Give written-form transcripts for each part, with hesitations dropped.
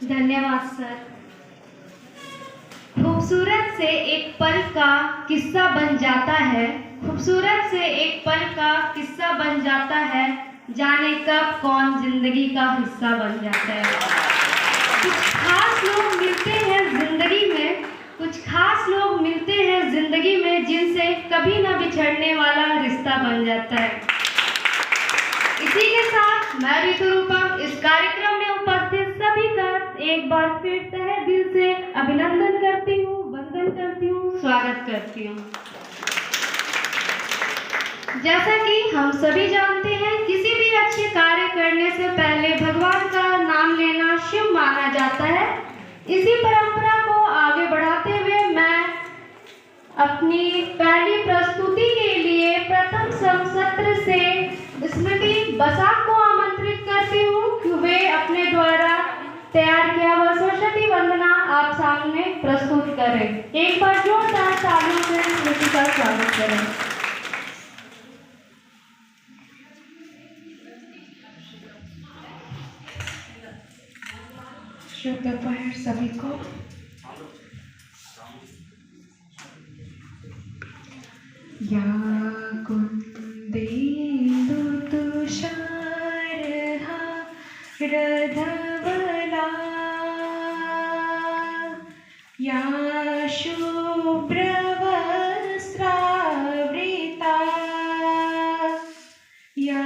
धन्यवाद सर। खूबसूरत से एक पल का किस्सा बन जाता है, खूबसूरत से एक पल का किस्सा बन जाता है, जाने कब कौन जिंदगी का हिस्सा बन जाता है। कुछ खास लोग मिलते हैं जिंदगी में, कुछ खास लोग मिलते हैं जिंदगी में, जिनसे कभी ना बिछड़ने वाला रिश्ता बन जाता है। इसी के साथ मैं ऋतु रूपम इस कार्यक्रम में उपस्थित सभी का एक बार फिर तहे दिल से अभिनंदन करती हूँ, वंदन करती हूँ, स्वागत करती हूँ। जैसा कि हम सभी जानते हैं, किसी भी अच्छे कार्य करने से पहले भगवान का नाम लेना शुभ माना जाता है। इसी परंपरा को आगे बढ़ाते हुए मैं अपनी पहली प्रस्तुति के लिए प्रथम सत्र से स्मृति बसाक को आमंत्रित करती हूँ कि वे अपने द्वारा तैयार किया हुआ सरस्वती वंदना आप सामने प्रस्तुत करें। एक बार जोरदार तालियों से स्मृति का स्वागत करें। शुभ दोपहर सभी को। या कुंदेन्दु तुषारहा रधवला, या शुभ्रवस्त्रावृता, या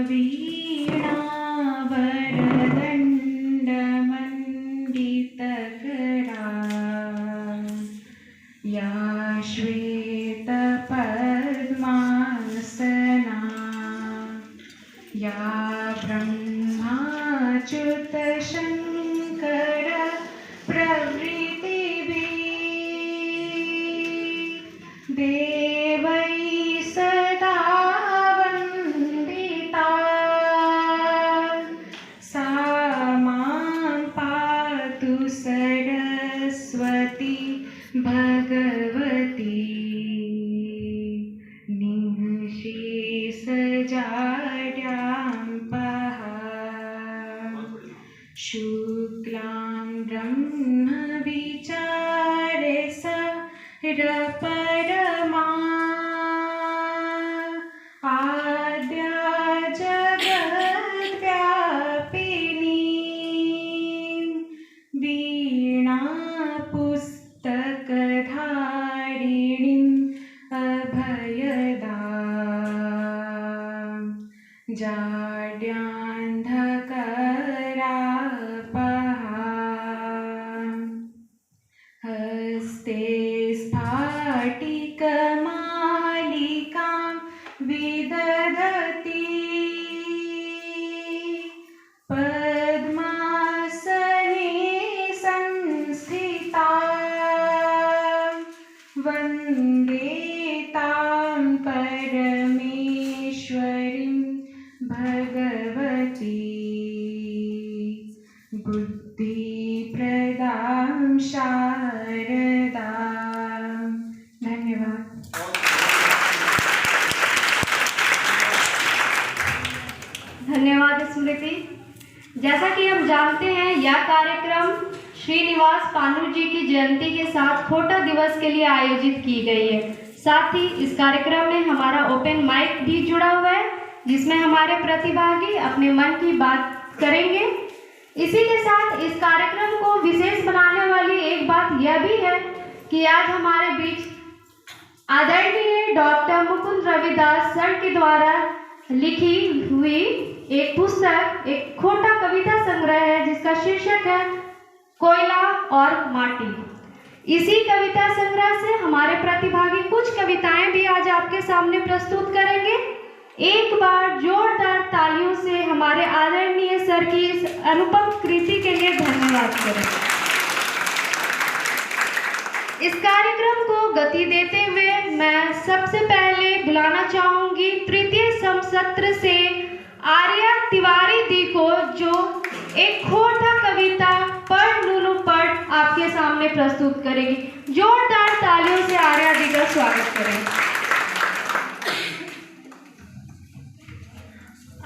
वीणावरदण्डमण्डितकरा, या श्वेतपद्मासना, या ब्रह्माच्युतशङ्कर प्रभृतिभिः देवैः सदा वन्दिता, सा मां पातु सरस्वती भगवती निःशेषजाड्याम्पः, शुक्लां ब्रह्मविचारे सरपरमा, आद्या जगद्व्यापिनी, वीणापुस्तकधारिणीं अभयदां, जाड्यान्धकारापहां, हस्ते स्फाटिकमालिकां विदधती, पद्मासने संस्थिता, वन्दे तां परमेश्वरीं भगवती, बुद्धिप्रदां शारदां। धन्यवाद। धन्यवाद स्मृति। जैसा कि हम जानते हैं, यह कार्यक्रम श्रीनिवास पानु जी की जयंती के साथ खोटा दिवस के लिए आयोजित की गई है। साथ ही इस कार्यक्रम में हमारा ओपन माइक भी जुड़ा हुआ है, जिसमें हमारे प्रतिभागी अपने मन की बात करेंगे। इसी के साथ इस कार्यक्रम को विशेष बनाने वाली एक बात यह भी है कि आज हमारे बीच आदरणीय डॉक्टर मुकुंद रविदास सर के द्वारा लिखी हुई एक पुस्तक, एक खोटा कविता संग्रह है, जिसका शीर्षक है कोयला और माटी। इसी कविता संग्रह से हमारे प्रतिभागी कुछ कविताएं भी आज आपके सामने प्रस्तुत करेंगे। एक बार जोरदार तालियों से हमारे आदरणीय सर की इस अनुपम कृति के लिए धन्यवाद करें। इस कार्यक्रम को गति देते हुए मैं सबसे पहले बुलाना चाहूंगी तृतीय समसत्र से आर्या तिवारी दी को, जो एक खोटा कविता पढ़ नुनु पढ़ आपके सामने प्रस्तुत करेगी। जोरदार तालियों से आर्या दी का स्वागत करें।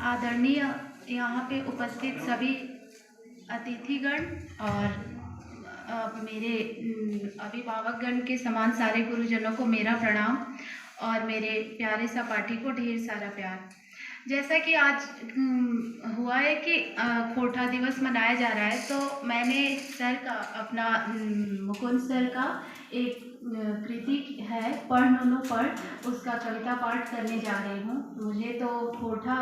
आदरणीय यहाँ पे उपस्थित सभी अतिथिगण और मेरे अभिभावकगण के समान सारे गुरुजनों को मेरा प्रणाम और मेरे प्यारे सहपाठी को ढेर सारा प्यार। जैसा कि आज हुआ है कि खोटा दिवस मनाया जा रहा है, तो मैंने सर का अपना मुकुंद सर का एक कृति है पढ़ नुनु पढ़, उसका कविता पाठ करने जा रही हूँ। मुझे तो खोटा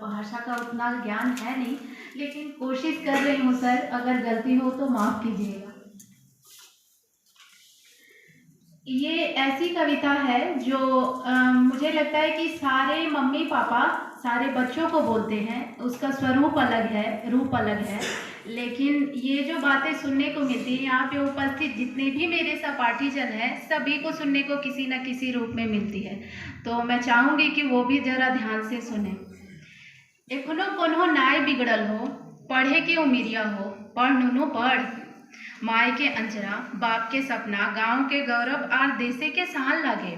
भाषा का उतना ज्ञान है नहीं, लेकिन कोशिश कर रही हूँ सर, अगर गलती हो तो माफ़ कीजिएगा। ये ऐसी कविता है जो मुझे लगता है कि सारे मम्मी पापा सारे बच्चों को बोलते हैं। उसका स्वरूप अलग है, रूप अलग है, लेकिन ये जो बातें सुनने को मिलती है यहाँ पे उपस्थित जितने भी मेरे सहपाठी जन हैं, सभी को सुनने को किसी न किसी रूप में मिलती है। तो मैं चाहूँगी कि वो भी ज़रा ध्यान से सुने। एखनो कोनो नाय बिगड़ल हो, पढ़े के उमिरिया हो, पढ़ नुनु पढ़, माय के अंजरा बाप के सपना, गांव के गौरव आर देशे के साल लगे।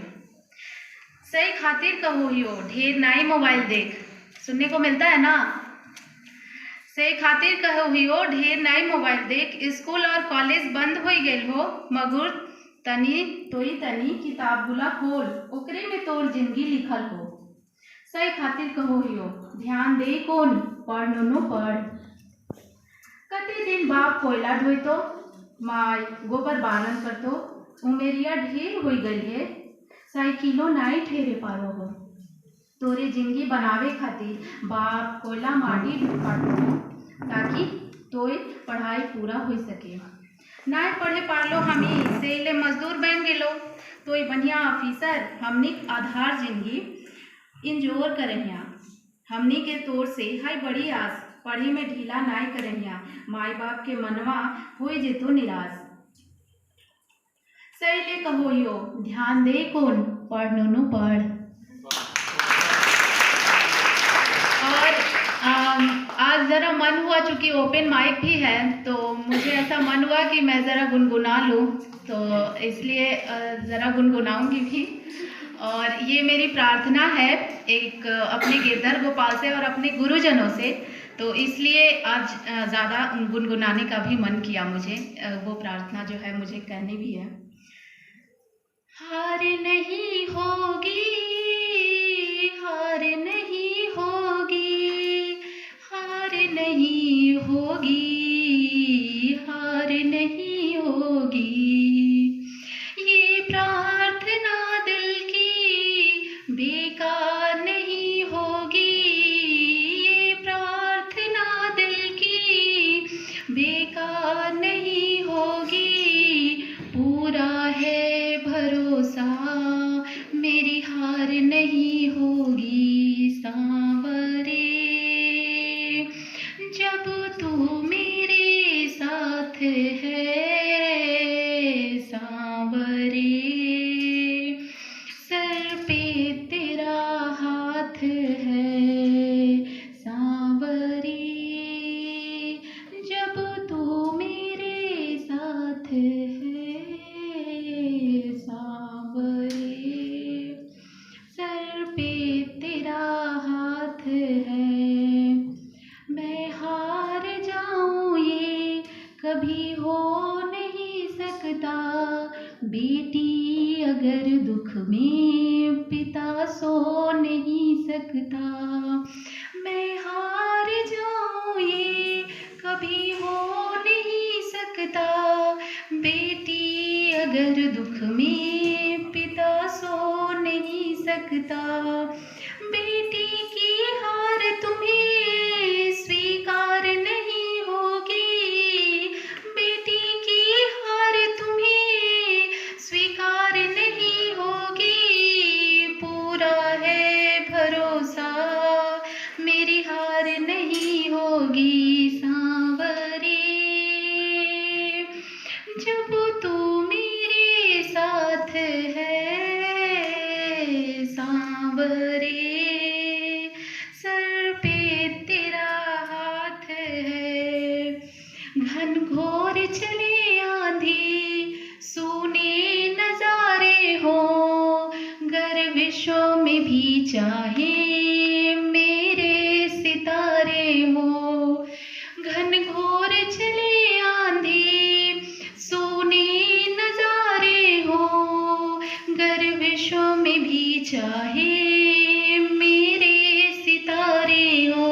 सही खातिर कहो हियो, ढेर नाई मोबाइल देख, सुनने को मिलता है ना। सही खातिर कहो हियो, ढेर नाई मोबाइल देख, स्कूल और कॉलेज बंद हो गए हो, मगुर तनी तनी किताब गुला खोल, ओकरे में तोर जिंदगी लिखल हो। सही खातिर कहो हियो, ध्यान दे कौन, पढ़ नुनु पढ़। कते दिन बाप कोयला ढोइतो, माय गोबर बारन करतो, उमेरिया ढेर हो गई है, साइकिलो नाई ठेरे पारो हो। तोरे जिंदगी बनावे खातिर बाप कोयला माटी ढूंढो, ताकि तोय पढ़ाई पूरा हो सके। नाय पढ़े पारलो हमी से ले मजदूर बन गेलो, तोय बढ़िया ऑफिसर हमनी आधार जिंदगी इंजोर करहिया। हमनी के तोर से हाय बड़ी आस, पढ़े में ढीला नाय करहिया, माई बाप के मनवा होए जेतो निराश। सही ले कहो यो, ध्यान दे कौन, पढ़ नुनु पढ़। और आज ज़रा मन हुआ, चूँकि ओपन माइक भी है, तो मुझे ऐसा मन हुआ कि मैं ज़रा गुनगुना लूँ, तो इसलिए ज़रा गुनगुनाऊँगी भी। और ये मेरी प्रार्थना है एक अपने गिरधर गोपाल से और अपने गुरुजनों से, तो इसलिए आज ज़्यादा गुनगुनाने का भी मन किया मुझे। वो प्रार्थना जो है मुझे करनी भी है। हार नहीं होगी, हार नहीं होगी, हार नहीं होगी, हार नहीं होगी। ये प्रार्थना दिल की बेकार नहीं होगी, ये प्रार्थना दिल की बेकार नहीं होगी। पूरा है भरोसा, मेरी हार नहीं होगी सांवरे। जब तू मेरे साथ है सांवरे, सर पे तेरा हाथ है सांवरे। जब तू मेरे साथ है सांवरे, सर पे तेरा हाथ है। मैं हार जाऊं ये कभी हो नहीं सकता, बेटी अगर दुख में पिता सो नहीं सकता। मैं हार जाऊं ये कभी हो नहीं सकता, बेटी अगर दुख में पिता सो नहीं सकता। बेटी की हार तुम्हें स्वीकार नहीं होगी, बेटी की हार तुम्हें स्वीकार नहीं होगी। पूरा है भरोसा, मेरी हार नहीं होगी सांवरे। जब तू मेरे साथ है सांवरे, सर पे तेरा हाथ है। घनघोर चले आंधी, सूने नजारे हो, गर विश्व में भी चाहे मेरे सितारे हो। घनघोर चाहे मेरे सितारे हो,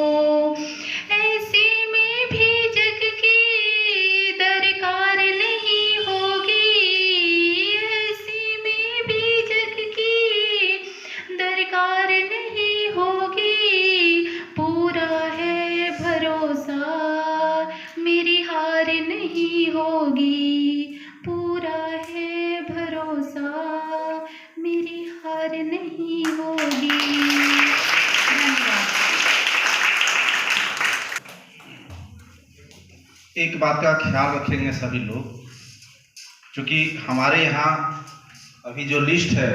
ऐसे में भी जग की दरकार नहीं होगी, ऐसे में भी जग की दरकार नहीं होगी। पूरा है भरोसा मेरी हार नहीं होगी, पूरा है भरोसा मेरी हार नहीं होगी। धन्यवाद। एक बात का ख्याल रखेंगे सभी लोग, क्योंकि हमारे यहाँ अभी जो लिस्ट है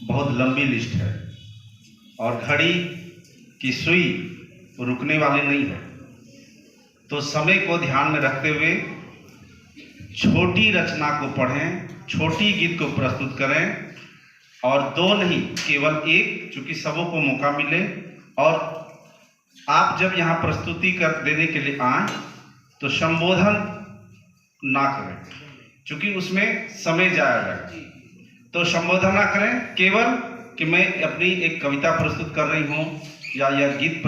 बहुत लंबी लिस्ट है और घड़ी की सुई रुकने वाली नहीं है, तो समय को ध्यान में रखते हुए छोटी रचना को पढ़ें, छोटी गीत को प्रस्तुत करें और दो नहीं केवल एक, चूँकि सबों को मौका मिले। और आप जब यहाँ प्रस्तुति कर देने के लिए आएँ तो संबोधन ना करें, क्योंकि उसमें समय जाएगा, तो संबोधन ना करें, केवल कि मैं अपनी एक कविता प्रस्तुत कर रही हूँ या यह गीत